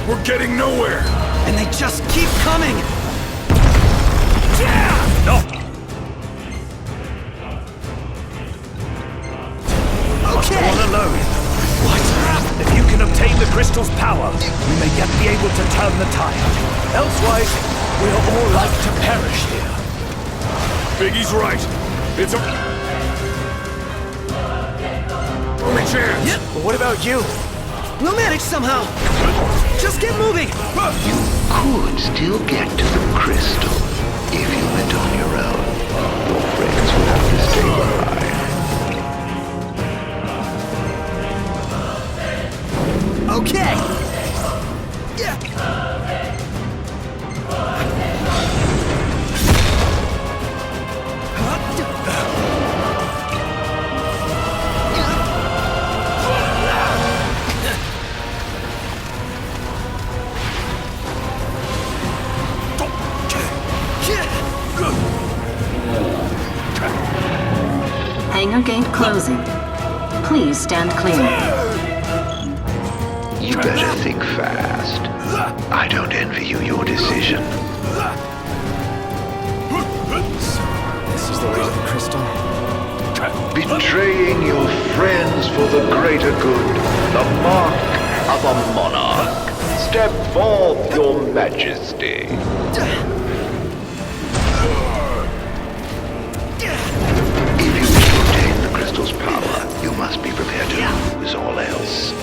We're getting nowhere! And they just keep coming! No! Okay! All alone. What? If you can obtain the crystal's power, we may yet be able to turn the tide. Elsewise, we're all like to perish here. Biggie's right. It's a... only chance! Yep. But what about you? We'll manage somehow! Just get moving! You could still get to the crystal if you went on your own. Your friends would have to stay behind. Okay! Yeah. Hangar gate closing. Please stand clear. You better think fast. I don't envy you your decision. This is the way to the crystal. Betraying your friends for the greater good. The mark of a monarch. Step forth, your majesty. If you wish to obtain the crystal's power, you must be prepared to lose all else.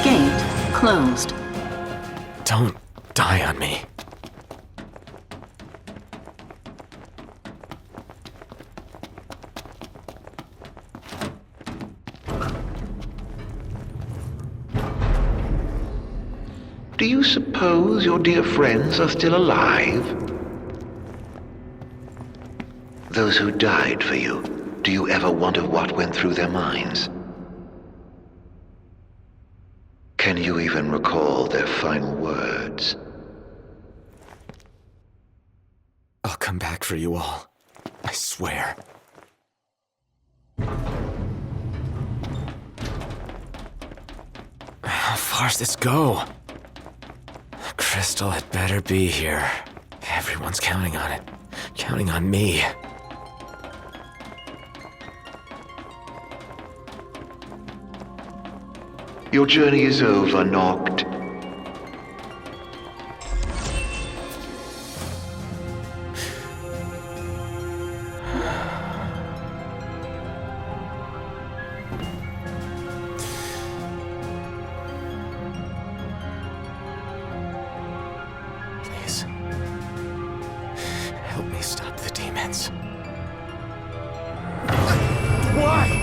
Gate closed. Don't die on me. Do you suppose your dear friends are still alive? Those who died for you, do you ever wonder what went through their minds? Can you even recall their final words? I'll come back for you all. I swear. How far's this go? The crystal had better be here. Everyone's counting on it. Counting on me. Your journey is over, Noct. Please. Help me stop the demons. Why?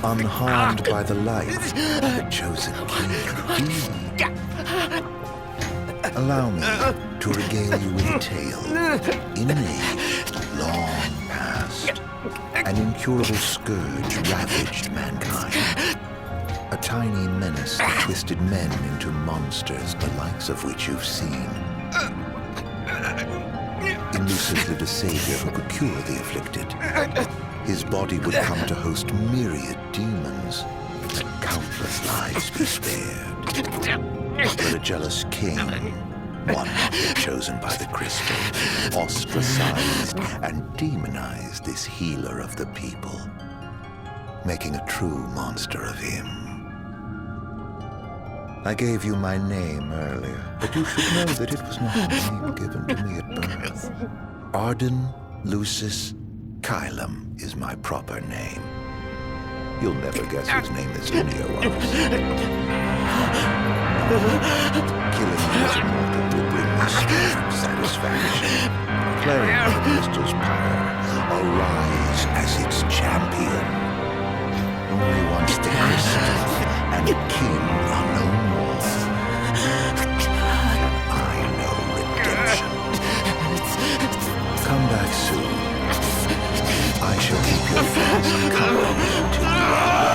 Unharmed by the light, the chosen king. Allow me to regale you with a tale. In an age long past, an incurable scourge ravaged mankind. A tiny menace that twisted men into monsters, the likes of which you've seen. In Lucis lived a savior who could cure the afflicted. His body would come to host myriad demons, and countless lives be spared. But a jealous king, one chosen by the crystal, ostracized and demonized this healer of the people, making a true monster of him. I gave you my name earlier, but you should know that it was not a name given to me at birth. Arden Lucis Kylum is my proper name. You'll never guess whose name this Linnea was. Killing you as a mortal will bring me strange satisfaction. Claim the crystal's power, arise as its champion. Only once the crystal and the king are no more, I know redemption. Come back soon. I shall keep your friends company till you are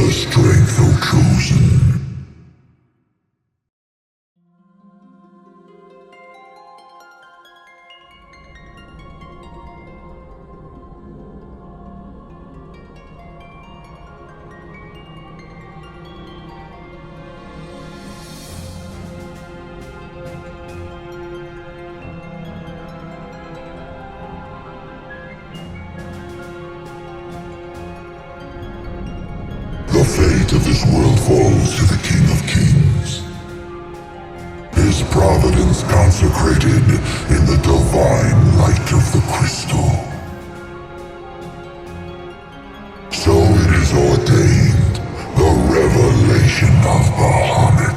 the strength, O Chosen. The fate of this world falls to the King of Kings. His providence consecrated in the divine light of the crystal. So it is ordained, the revelation of Bahamut.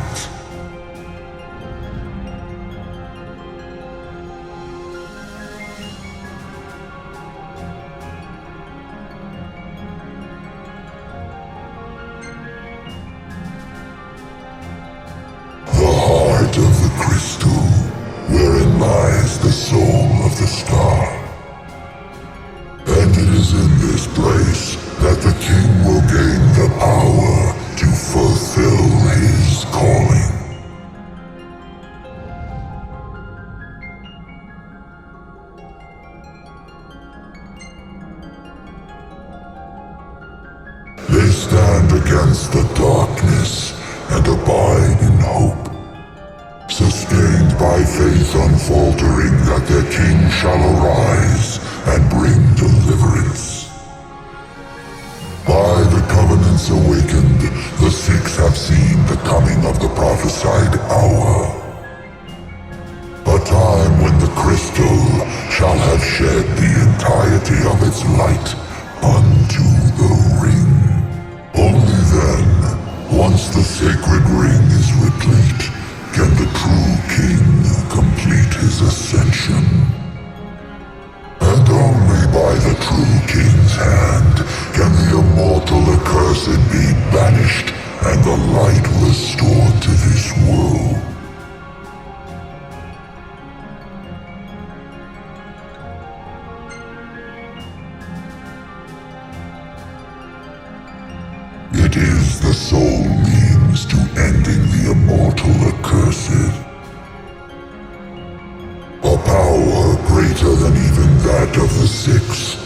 Of the crystal, wherein lies the soul of the star. And it is in this place that the king will gain the power to fulfill his calling. They stand against the darkness and abide in hope. Sustained by faith unfaltering that their king shall arise and bring deliverance. By the covenants awakened, the six have seen the coming of the prophesied hour. A time when the crystal shall have shed the entirety of its light unto the ring. Only then, once the sacred ring is replete, can the true king complete his ascension. And only by the true king's hand can the immortal accursed be banished and the light restored to this world. It is the sole means to ending the immortal accursed. A power greater than even that of the six,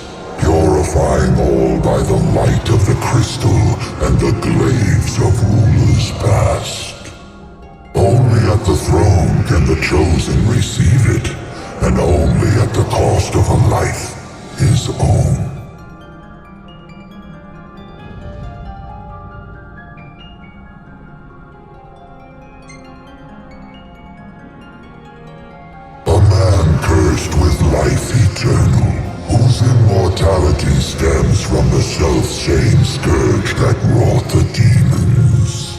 purifying all by the light of the crystal and the glaives of rulers past. Only at the throne can the chosen receive it, and only at the cost of a life his own. With life eternal, whose immortality stems from the self-same scourge that wrought the demons.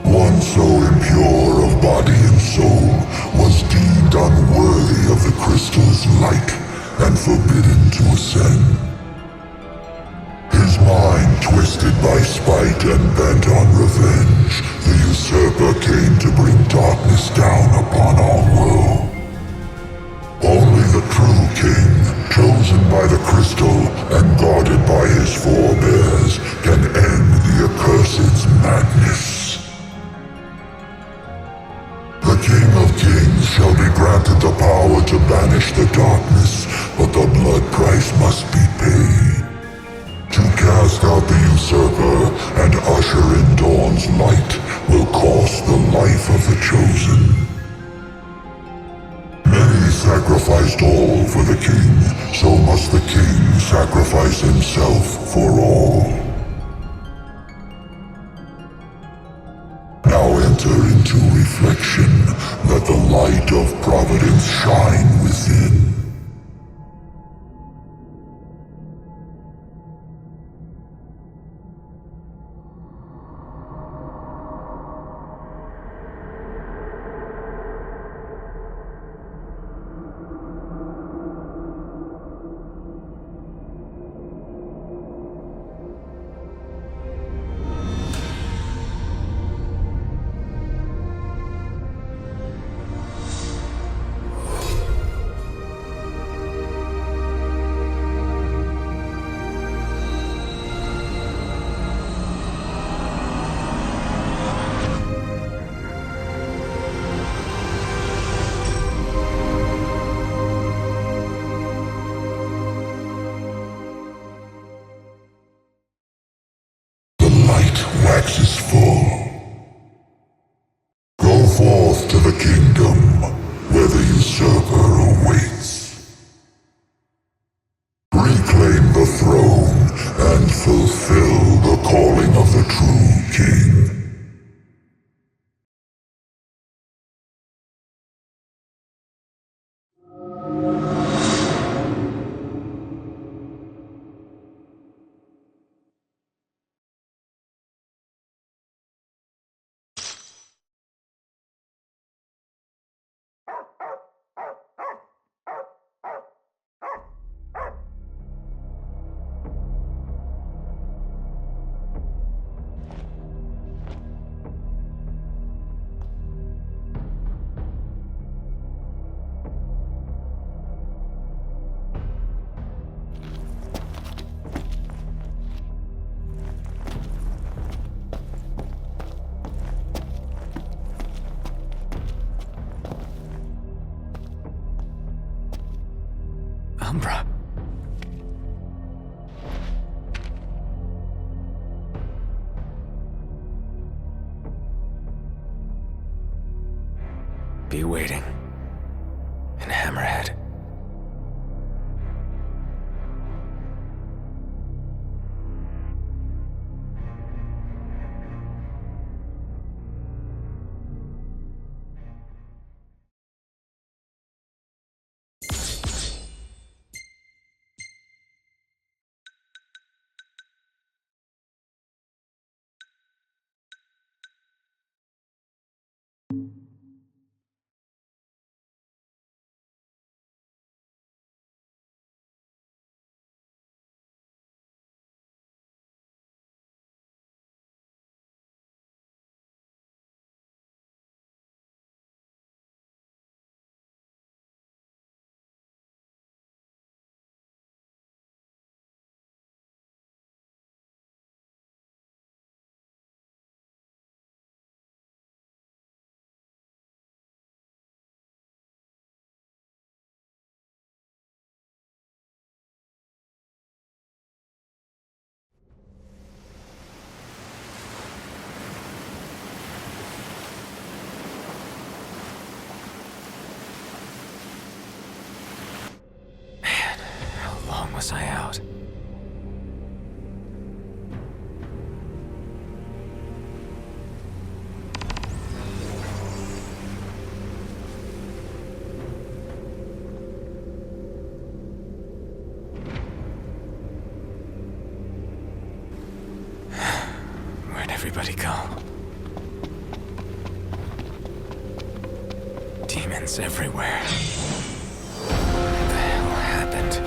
One so impure of body and soul was deemed unworthy of the crystal's light and forbidden to ascend. His mind twisted by spite and bent on revenge, the usurper came to bring darkness down upon our world. Only the true king, chosen by the crystal and guarded by his forebears, can end the accursed's madness. The King of Kings shall be granted the power to banish the darkness, but the blood price must be paid. To cast out the usurper and usher in dawn's light will cost the life of the chosen. Many sacrificed all for the king, so must the king sacrifice himself for all. Now enter into reflection, let the light of providence shine within. forth to the kingdom, where the usurper awaits. Reclaim the throne and fulfill the calling of the true king. Umbra. Be waiting. In Hammerhead. Was I out? Where'd everybody go? Demons everywhere. What the hell happened?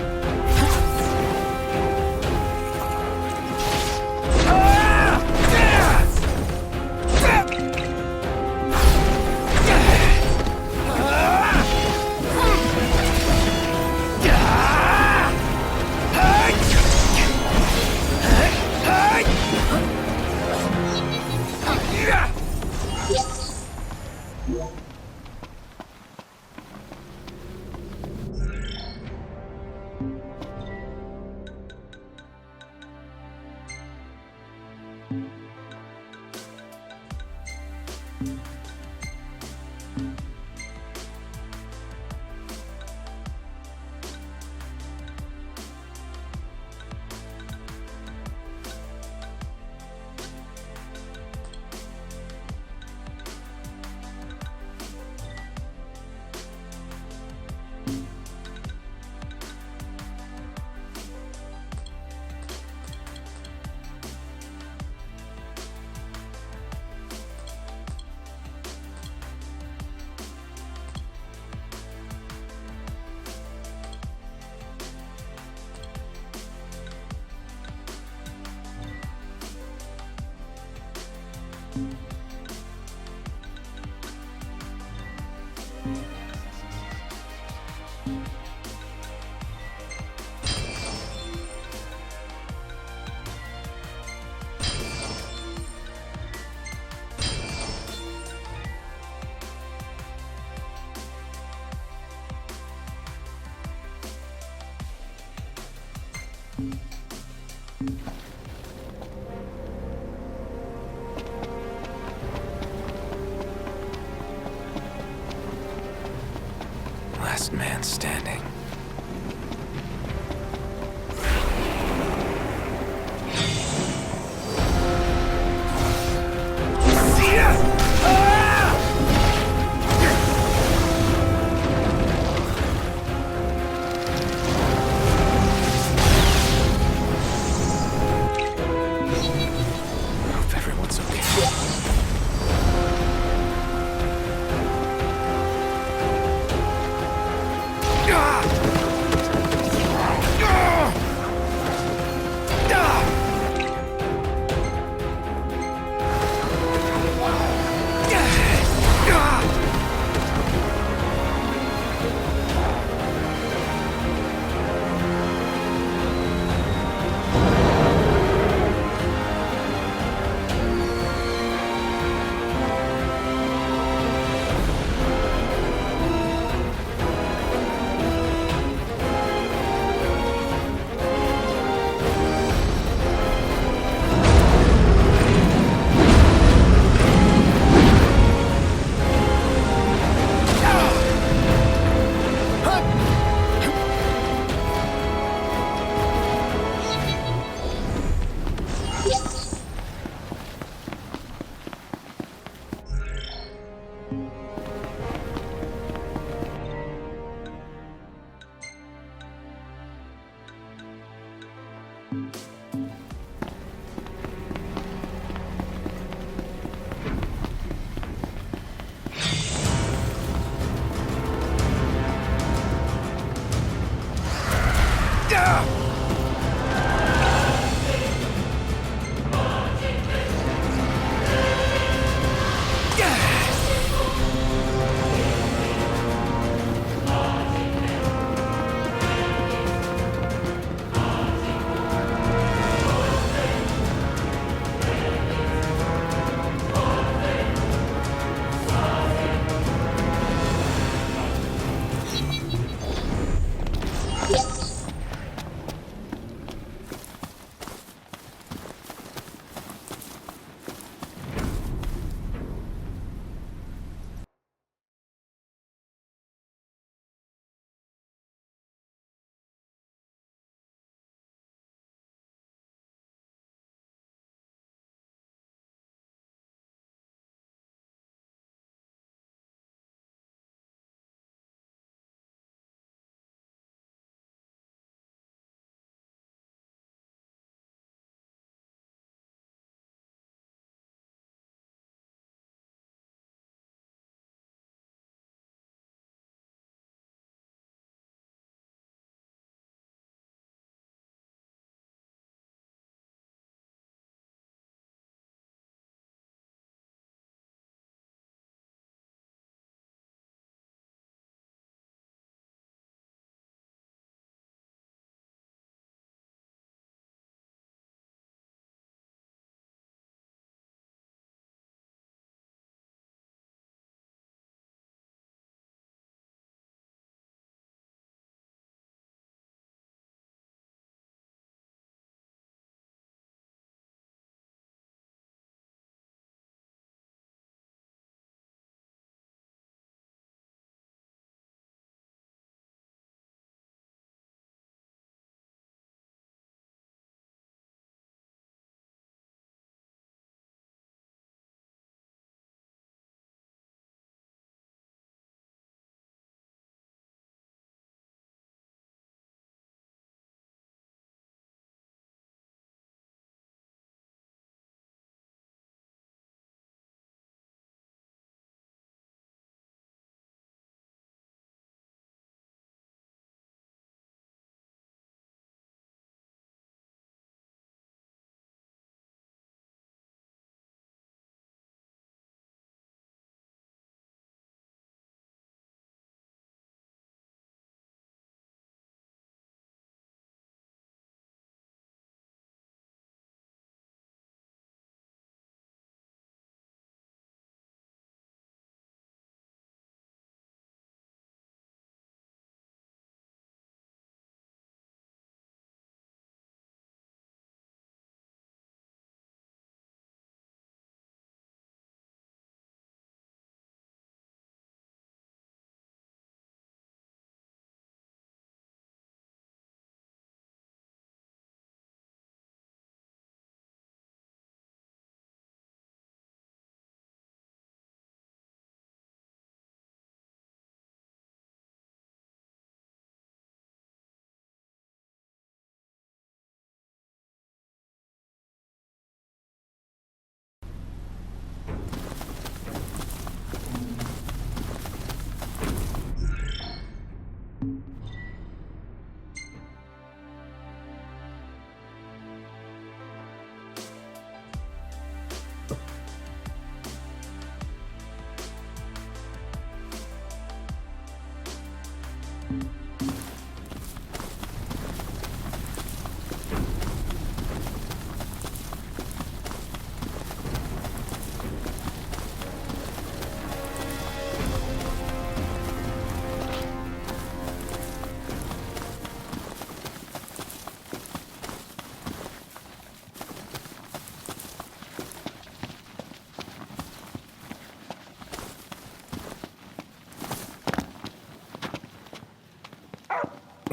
standing. Hope everyone's okay. Ah!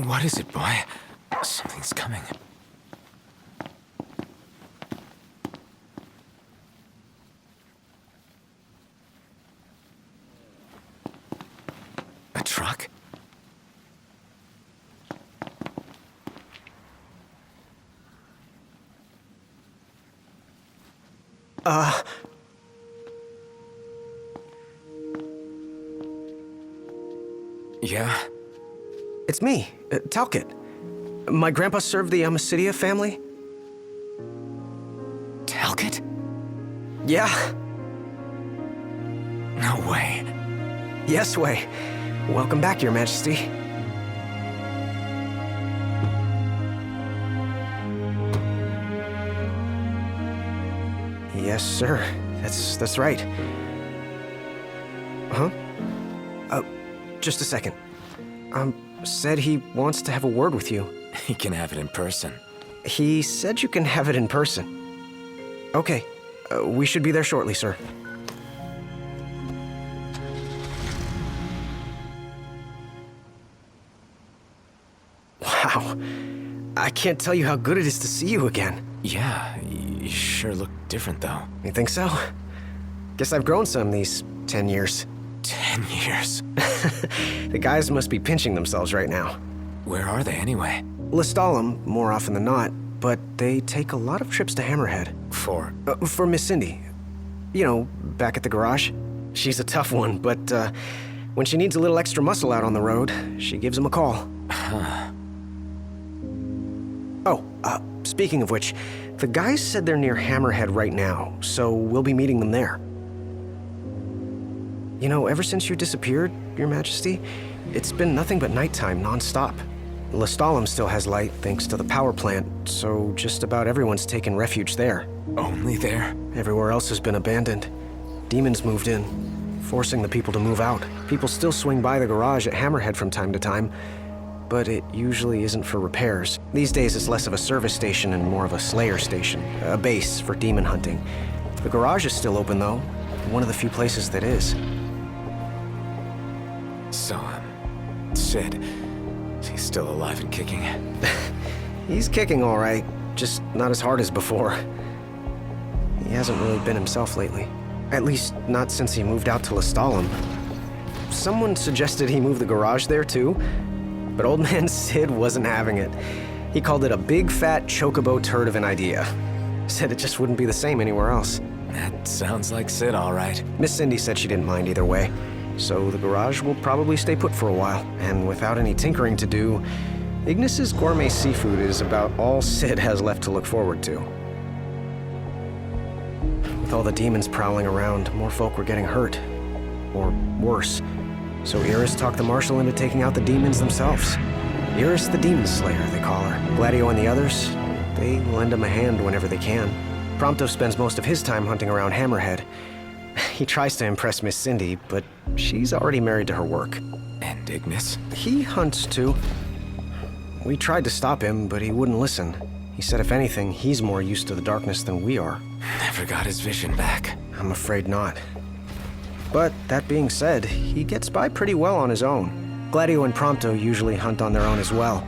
What is it, boy? Something's coming. A truck? Yeah? It's me, Talcott. My grandpa served the Amicitia family. Talcott? Yeah. No way. Yes, way. Welcome back, Your Majesty. Yes, sir. That's right. Huh? Just a second. Said he wants to have a word with you. He can have it in person. He said you can have it in person. Okay. We should be there shortly, sir. Wow. I can't tell you how good it is to see you again. Yeah, you sure look different, though. You think so? Guess I've grown some these 10 years. 10 years. The guys must be pinching themselves right now. Where are they, anyway? Lestalem, more often than not, but they take a lot of trips to Hammerhead. For Miss Cindy. You know, back at the garage. She's a tough one, but when she needs a little extra muscle out on the road, she gives him a call. Huh. Oh, speaking of which, the guys said they're near Hammerhead right now, so we'll be meeting them there. You know, ever since you disappeared, Your Majesty, it's been nothing but nighttime non-stop. Lestalem still has light thanks to the power plant, so just about everyone's taken refuge there. Only there? Everywhere else has been abandoned. Demons moved in, forcing the people to move out. People still swing by the garage at Hammerhead from time to time, but it usually isn't for repairs. These days it's less of a service station and more of a slayer station, a base for demon hunting. The garage is still open though, one of the few places that is. So, Sid, is he still alive and kicking? He's kicking all right, just not as hard as before. He hasn't really been himself lately. At least, not since he moved out to Lestalem. Someone suggested he move the garage there too, but old man Sid wasn't having it. He called it a big fat chocobo turd of an idea. Said it just wouldn't be the same anywhere else. That sounds like Sid, all right. Miss Cindy said she didn't mind either way. So the garage will probably stay put for a while, and without any tinkering to do, Ignis's gourmet seafood is about all Sid has left to look forward to. With all the demons prowling around, more folk were getting hurt. Or worse. So Iris talked the Marshal into taking out the demons themselves. Iris the Demon Slayer, they call her. Gladio and the others, they lend him a hand whenever they can. Prompto spends most of his time hunting around Hammerhead. He tries to impress Miss Cindy, but she's already married to her work. And Ignis? He hunts too. We tried to stop him, but he wouldn't listen. He said if anything, he's more used to the darkness than we are. Never got his vision back. I'm afraid not. But that being said, he gets by pretty well on his own. Gladio and Prompto usually hunt on their own as well.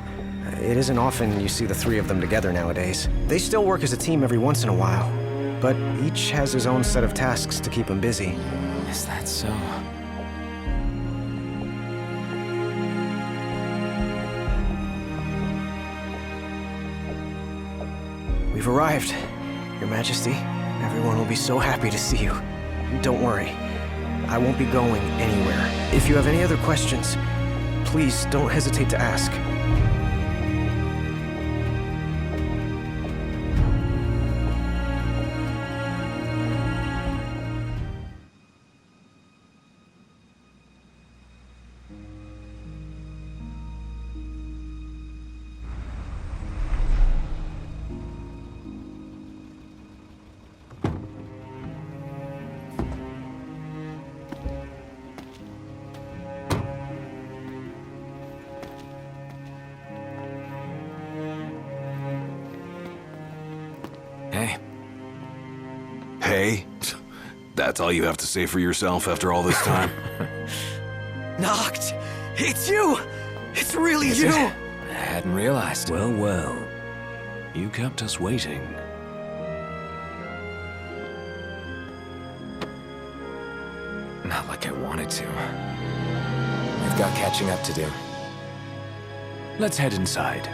It isn't often you see the three of them together nowadays. They still work as a team every once in a while, but each has his own set of tasks to keep him busy. Is that so? We've arrived, Your Majesty. Everyone will be so happy to see you. Don't worry, I won't be going anywhere. If you have any other questions, please don't hesitate to ask. okay? That's all you have to say for yourself after all this time? Noct! It's you! It's really you! I hadn't realized. Well, well. You kept us waiting. Not like I wanted to. We've got catching up to do. Let's head inside.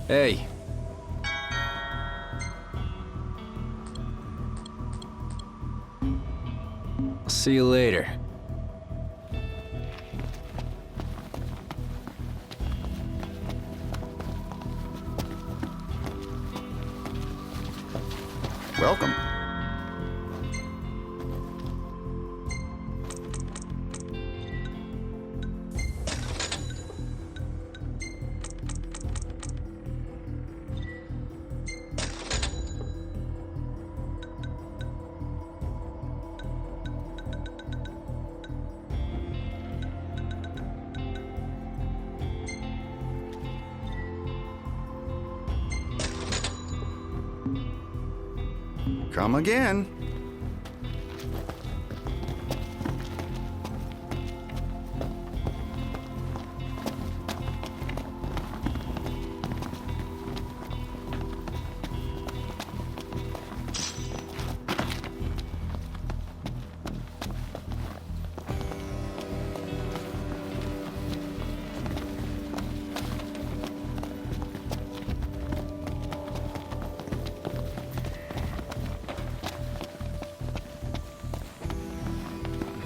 Hey. I'll see you later. Welcome. Come again.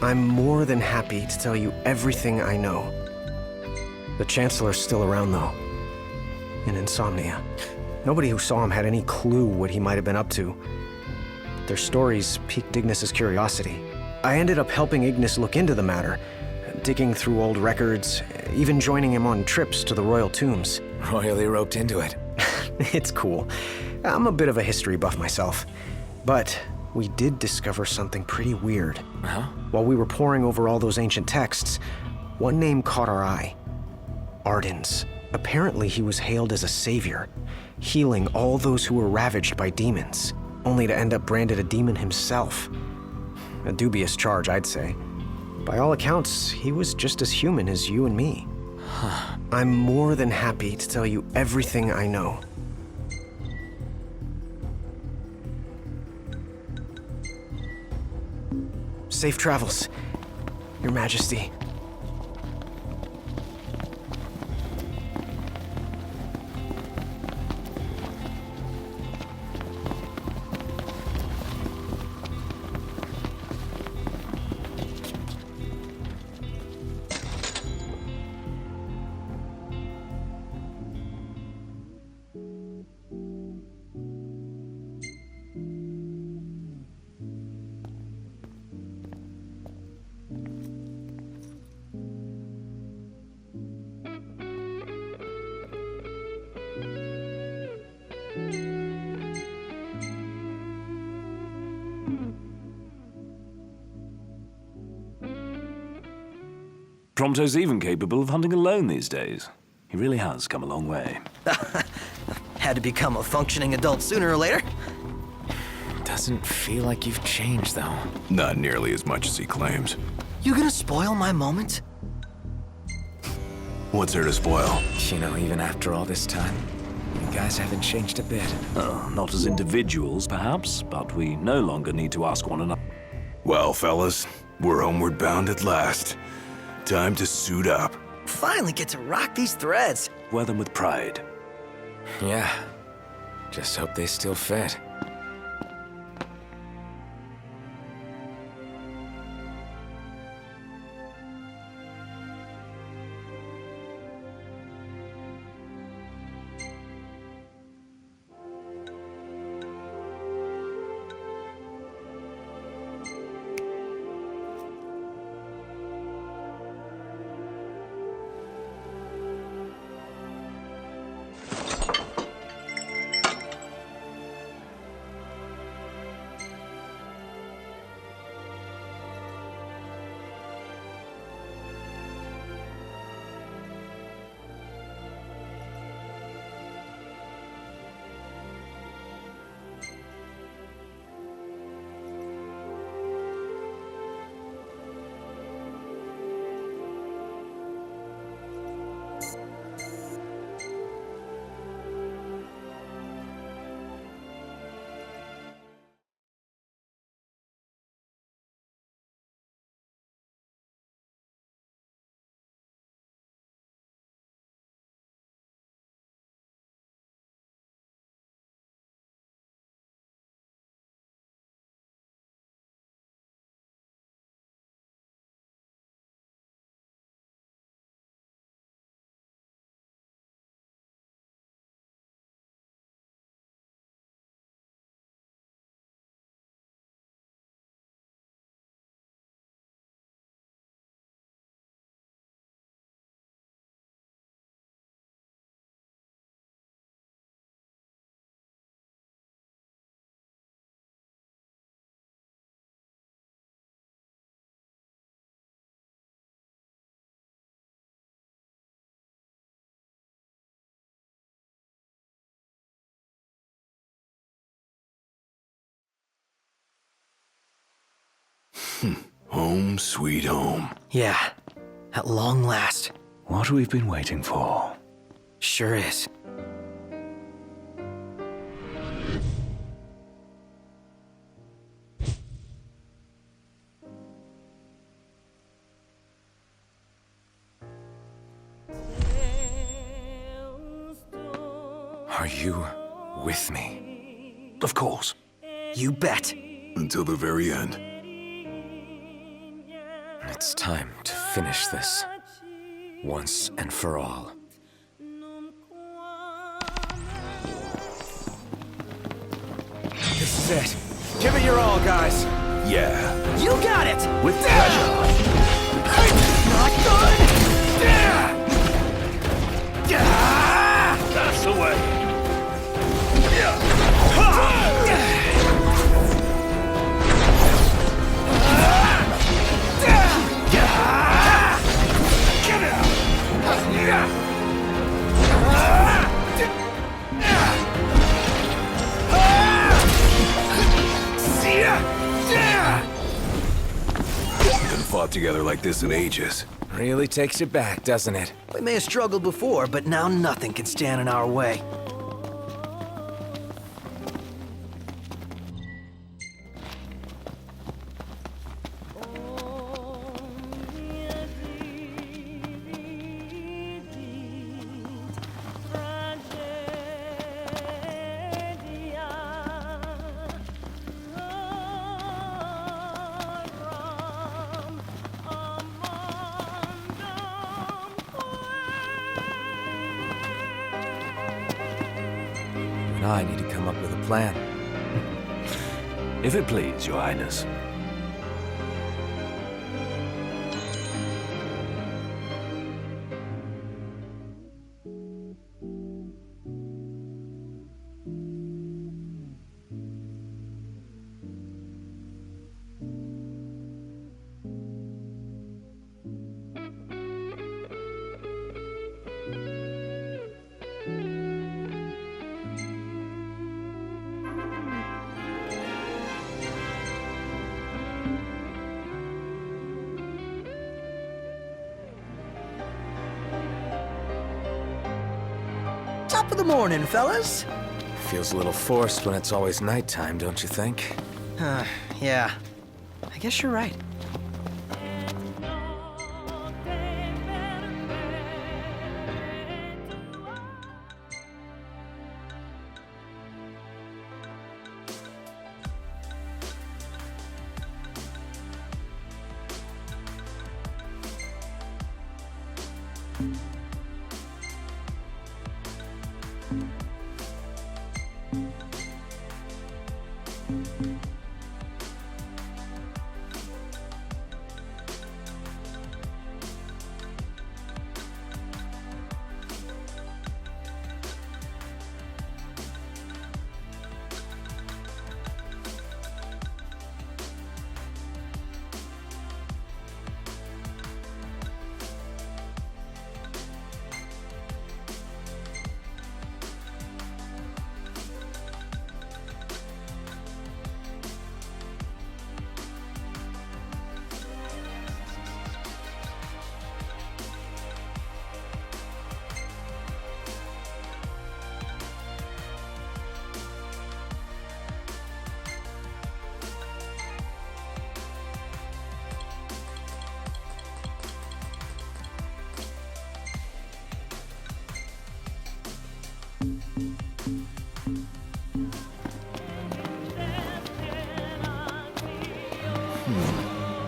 I'm more than happy to tell you everything I know. The Chancellor's still around, though. In Insomnia. Nobody who saw him had any clue what he might have been up to. Their stories piqued Ignis's curiosity. I ended up helping Ignis look into the matter, digging through old records, even joining him on trips to the royal tombs. Royally roped into it. It's cool. I'm a bit of a history buff myself. But we did discover something pretty weird. Huh? While we were poring over all those ancient texts, one name caught our eye. Ardens. Apparently he was hailed as a savior, healing all those who were ravaged by demons, only to end up branded a demon himself. A dubious charge, I'd say. By all accounts, he was just as human as you and me. Huh. I'm more than happy to tell you everything I know. Safe travels, Your Majesty. Prompto's even capable of hunting alone these days. He really has come a long way. Had to become a functioning adult sooner or later. Doesn't feel like you've changed, though. Not nearly as much as he claims. You gonna spoil my moment? What's there to spoil? You know, even after all this time, you guys haven't changed a bit. Not as individuals, perhaps, but we no longer need to ask one another. Well, fellas, we're homeward bound at last. Time to suit up. Finally get to rock these threads. Wear them with pride. Yeah. Just hope they still fit. Home sweet home. Yeah, at long last. What we've been waiting for. Sure is. Are you with me? Of course. You bet. Until the very end. It's time to finish this. Once and for all. This is it. Give it your all, guys. Yeah. You got it! With pleasure. Not good! That's the way. Haven't fought together like this in ages. Really takes you back, doesn't it? We may have struggled before, but now nothing can stand in our way. And I need to come up with a plan. If it please, Your Highness. Top of the morning, fellas. Feels a little forced when it's always nighttime, don't you think? Yeah. I guess you're right.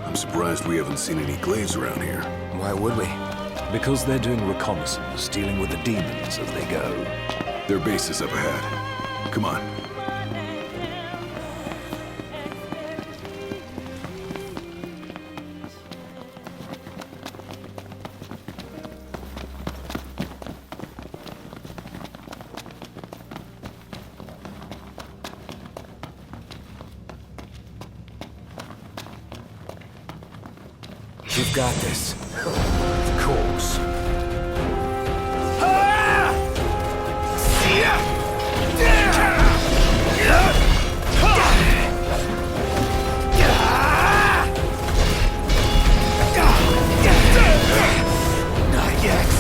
I'm surprised we haven't seen any glaives around here. Why would we? Because they're doing reconnaissance, dealing with the demons as they go. Their base is up ahead. Come on. You've got this. Of course. Not yet.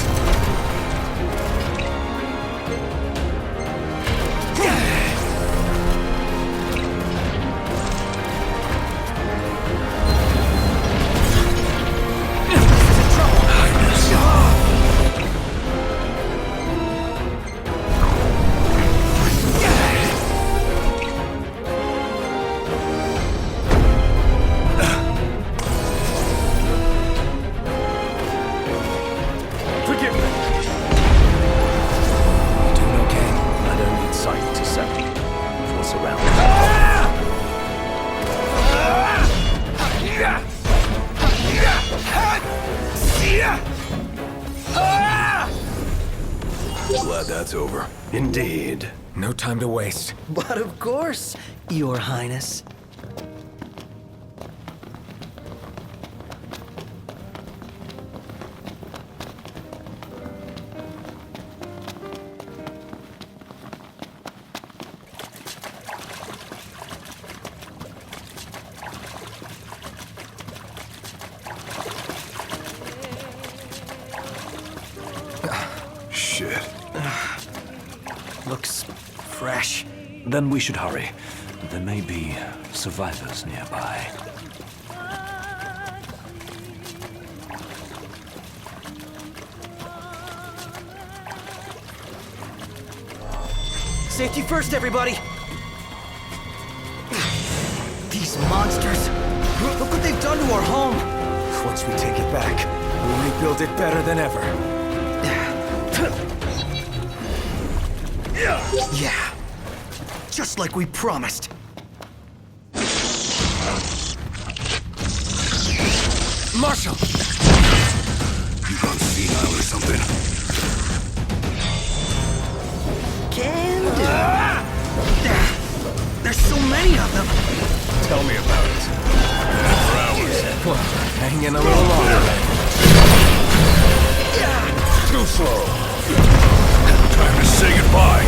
Glad that's over. Indeed. No time to waste. But of course, Your Highness. Shit. Looks fresh. Then we should hurry. There may be survivors nearby. Safety first, everybody! These monsters! Look what they've done to our home! Once we take it back, we'll rebuild it better than ever. Yeah. Just like we promised. Marshall! You gone senile or something? Can do. There's so many of them. Tell me about it. For hours. Well, hang in a little longer, then. Too slow. Time to say goodbye.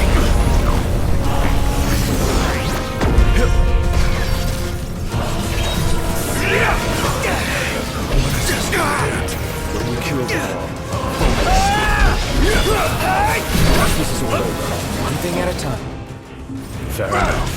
When we cure them all. This is all over. One thing at a time. Fair enough.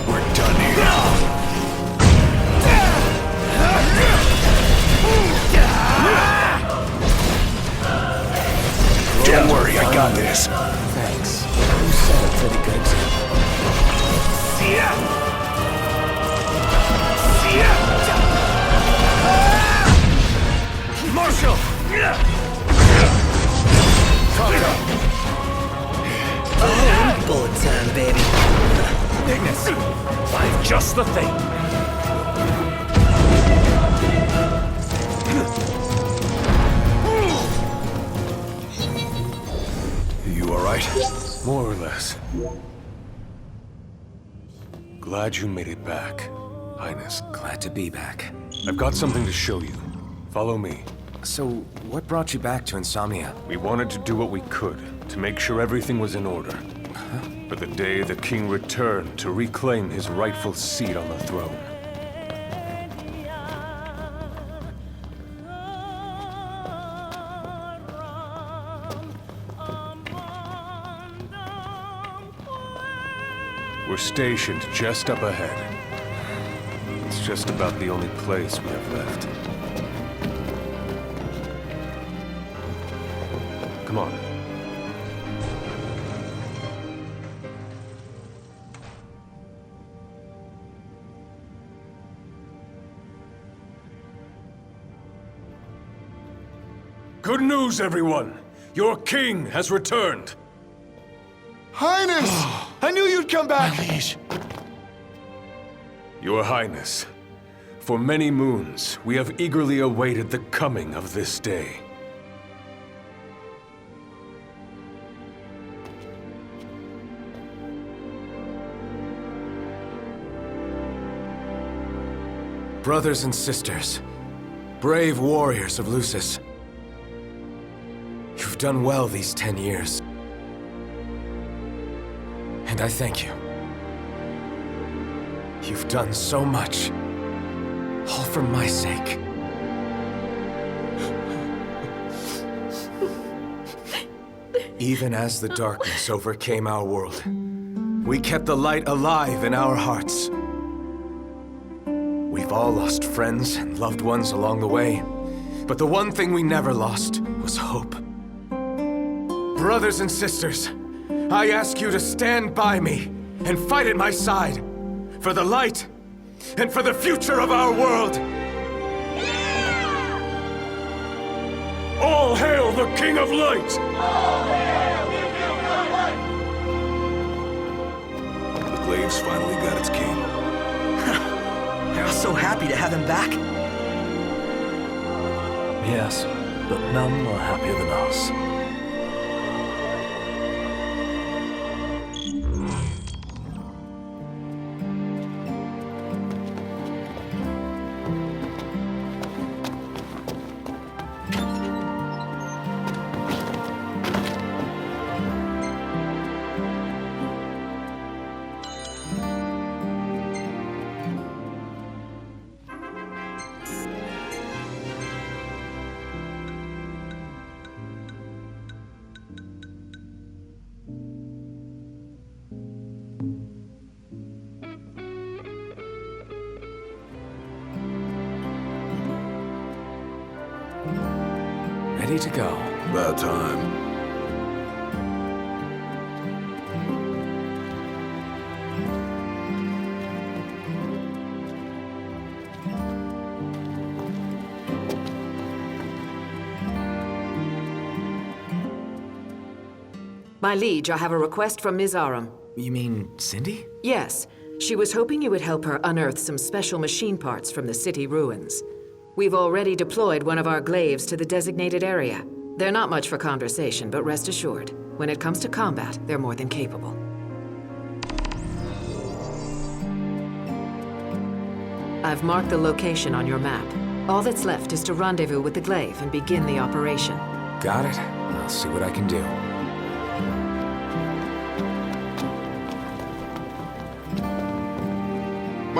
We're done here. Don't worry, I got this. Thanks. You set a pretty good example. See ya! See ya! Marshal! Bullet time, baby. Ignis! I've just the thing. You alright? More or less. Glad you made it back, Highness. Glad to be back. I've got something to show you. Follow me. So, what brought you back to Insomnia? We wanted to do what we could to make sure everything was in order. For the day the king returned to reclaim his rightful seat on the throne. We're stationed just up ahead. It's just about the only place we have left. Come on. Good news, everyone! Your king has returned! Highness! I knew you'd come back! Your Highness, for many moons, we have eagerly awaited the coming of this day. Brothers and sisters, brave warriors of Lucis, you've done well these 10 years. And I thank you. You've done so much, all for my sake. Even as the darkness overcame our world, we kept the light alive in our hearts. We've all lost friends and loved ones along the way, but the one thing we never lost was hope. Brothers and sisters, I ask you to stand by me and fight at my side for the light and for the future of our world. All hail the King of Light! The Glaives finally got its king. I was so happy to have him back. Yes, but none are happier than us. Ready to go. About time. My liege, I have a request from Ms. Aram. You mean Cindy? Yes. She was hoping you would help her unearth some special machine parts from the city ruins. We've already deployed one of our glaives to the designated area. They're not much for conversation, but rest assured, when it comes to combat, they're more than capable. I've marked the location on your map. All that's left is to rendezvous with the glaive and begin the operation. Got it. I'll see what I can do.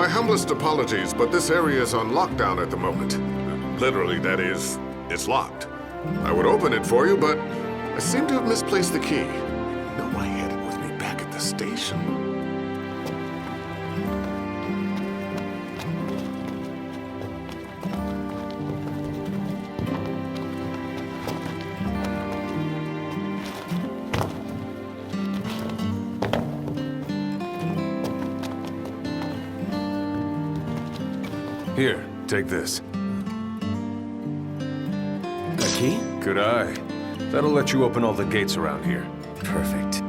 My humblest apologies, but this area is on lockdown at the moment. Literally, that is, it's locked. I would open it for you, but I seem to have misplaced the key. I know I had it with me back at the station. Here, take this. A key? Good eye. That'll let you open all the gates around here. Perfect.